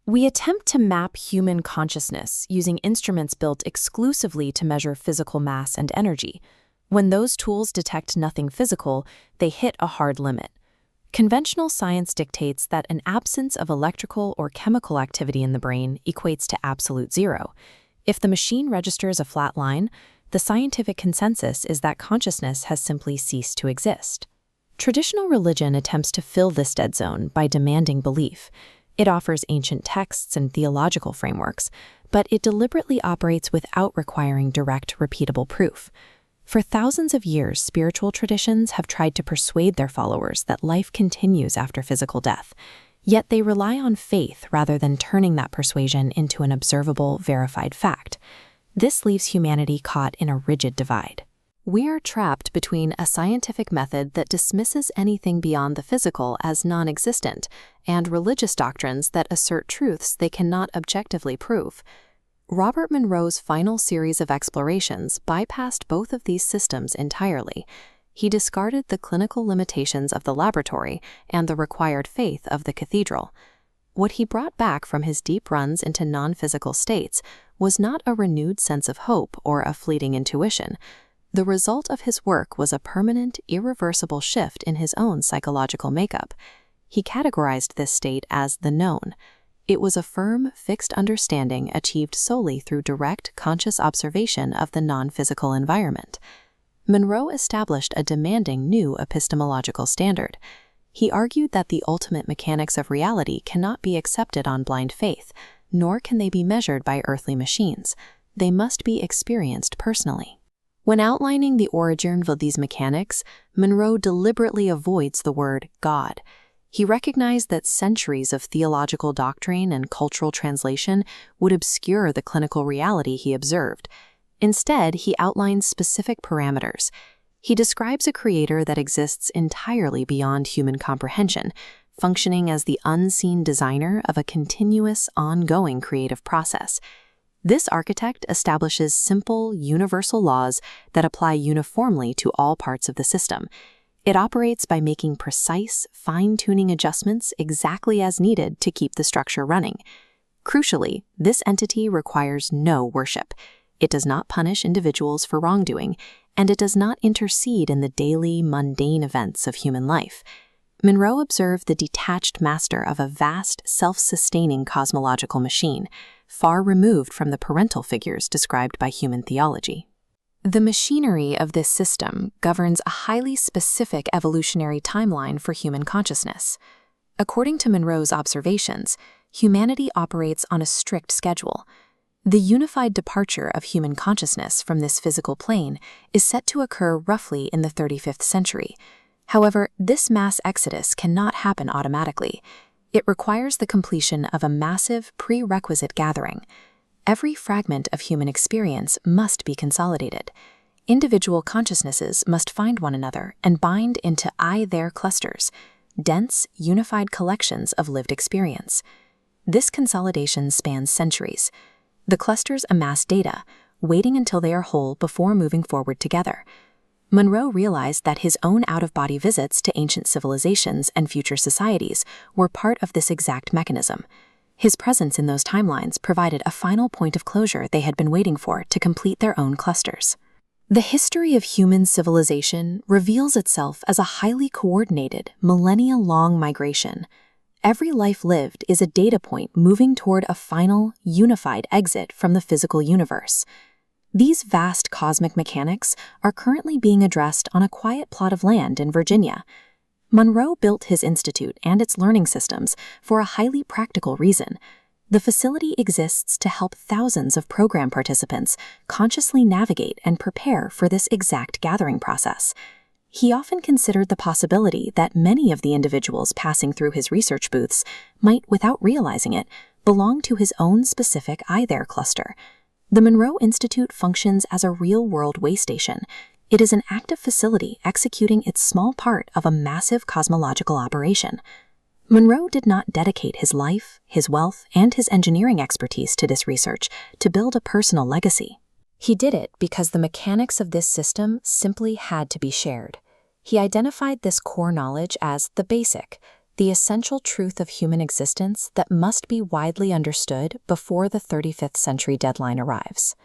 We attempt to map human consciousness using instruments built exclusively to measure physical mass and energy. When those tools detect nothing physical, they hit a hard limit. Conventional science dictates that an absence of electrical or chemical activity in the brain equates to absolute zero. If the machine registers a flat line, the scientific consensus is that consciousness has simply ceased to exist. Traditional religion attempts to fill this dead zone by demanding belief. It offers ancient texts and theological frameworks, but it deliberately operates without requiring direct, repeatable proof. For thousands of years, spiritual traditions have tried to persuade their followers that life continues after physical death, yet they rely on faith rather than turning that persuasion into an observable, verified fact. This leaves humanity caught in a rigid divide. We are trapped between a scientific method that dismisses anything beyond the physical as non-existent and religious doctrines that assert truths they cannot objectively prove. Robert Monroe's final series of explorations bypassed both of these systems entirely. He discarded the clinical limitations of the laboratory and the required faith of the cathedral. What he brought back from his deep runs into non-physical states was not a renewed sense of hope or a fleeting intuition. The result of his work was a permanent, irreversible shift in his own psychological makeup. He categorized this state as the known. It was a firm, fixed understanding achieved solely through direct, conscious observation of the non-physical environment. Monroe established a demanding new epistemological standard. He argued that the ultimate mechanics of reality cannot be accepted on blind faith, nor can they be measured by earthly machines. They must be experienced personally. When outlining the origin of these mechanics, Monroe deliberately avoids the word God. He recognized that centuries of theological doctrine and cultural translation would obscure the clinical reality he observed. Instead, he outlines specific parameters. He describes a creator that exists entirely beyond human comprehension, functioning as the unseen designer of a continuous, ongoing creative process. This architect establishes simple, universal laws that apply uniformly to all parts of the system. It operates by making precise, fine-tuning adjustments exactly as needed to keep the structure running. Crucially, this entity requires no worship. It does not punish individuals for wrongdoing, and it does not intercede in the daily, mundane events of human life. Monroe observed the detached master of a vast, self-sustaining cosmological machine, far removed from the parental figures described by human theology. The machinery of this system governs a highly specific evolutionary timeline for human consciousness. According to Monroe's observations, humanity operates on a strict schedule. The unified departure of human consciousness from this physical plane is set to occur roughly in the 35th century. However, this mass exodus cannot happen automatically. It requires the completion of a massive prerequisite gathering. Every fragment of human experience must be consolidated. Individual consciousnesses must find one another and bind into I-there clusters, dense, unified collections of lived experience. This consolidation spans centuries. The clusters amass data, waiting until they are whole before moving forward together. Monroe realized that his own out-of-body visits to ancient civilizations and future societies were part of this exact mechanism. His presence in those timelines provided a final point of closure they had been waiting for to complete their own clusters. The history of human civilization reveals itself as a highly coordinated, millennia-long migration. Every life lived is a data point moving toward a final, unified exit from the physical universe. These vast cosmic mechanics are currently being addressed on a quiet plot of land in Virginia. Monroe built his institute and its learning systems for a highly practical reason. The facility exists to help thousands of program participants consciously navigate and prepare for this exact gathering process. He often considered the possibility that many of the individuals passing through his research booths might, without realizing it, belong to his own specific I-there cluster. The Monroe Institute functions as a real-world way station. It is an active facility executing its small part of a massive cosmological operation. Monroe did not dedicate his life, his wealth, and his engineering expertise to this research to build a personal legacy. He did it because the mechanics of this system simply had to be shared. He identified this core knowledge as the basic, the essential truth of human existence that must be widely understood before the 35th century deadline arrives.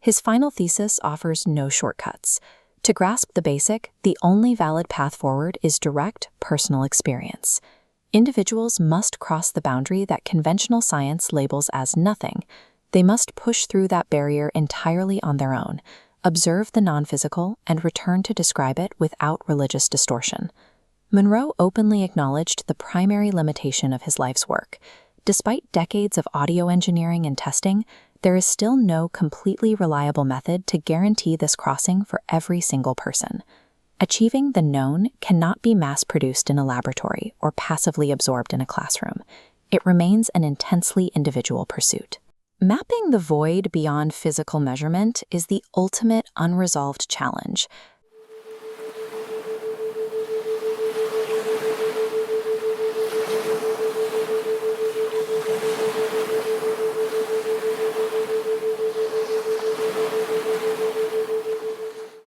His final thesis offers no shortcuts. To grasp the basic, the only valid path forward is direct, personal experience. Individuals must cross the boundary that conventional science labels as nothing. They must push through that barrier entirely on their own, observe the non-physical, and return to describe it without religious distortion. Monroe openly acknowledged the primary limitation of his life's work. Despite decades of audio engineering and testing, there is still no completely reliable method to guarantee this crossing for every single person. Achieving the known cannot be mass-produced in a laboratory or passively absorbed in a classroom. It remains an intensely individual pursuit. Mapping the void beyond physical measurement is the ultimate unresolved challenge,